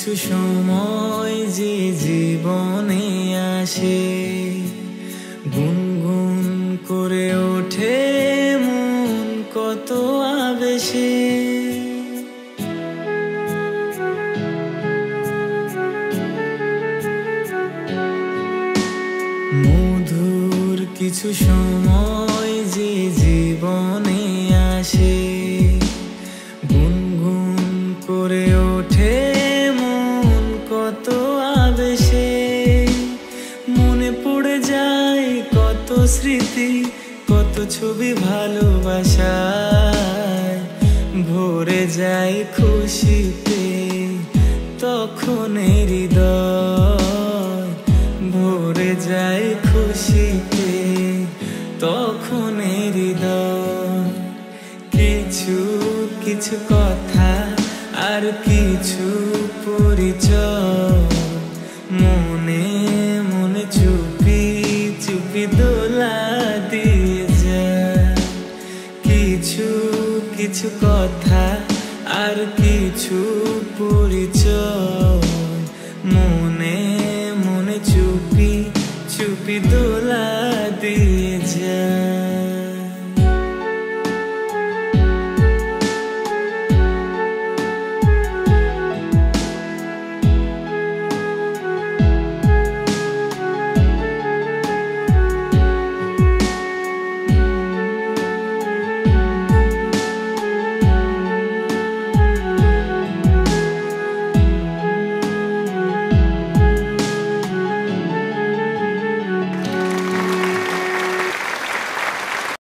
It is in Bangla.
কিছু সময় যে জীবনে আসে, গুনগুন করে ওঠে মন কত আবেশে। মধুর কিছু সময় যে জীবনে আসে, গুনগুন করে ওঠে মন কত আবেশে। মনে পড়ে যায় কত স্মৃতি, কত ছবি ভালোবাসায়, ভরে যায় খুশিতে তখন হৃদয়, ভরে যায় খুশিতে তখন হৃদয়। কিছু কিছু কথা আর কিছু পরিচয়, মনে মনে চুপি চুপি দোলা দিয়ে যায়। কিছু কিছু কথা আর কিছু পরিচয়,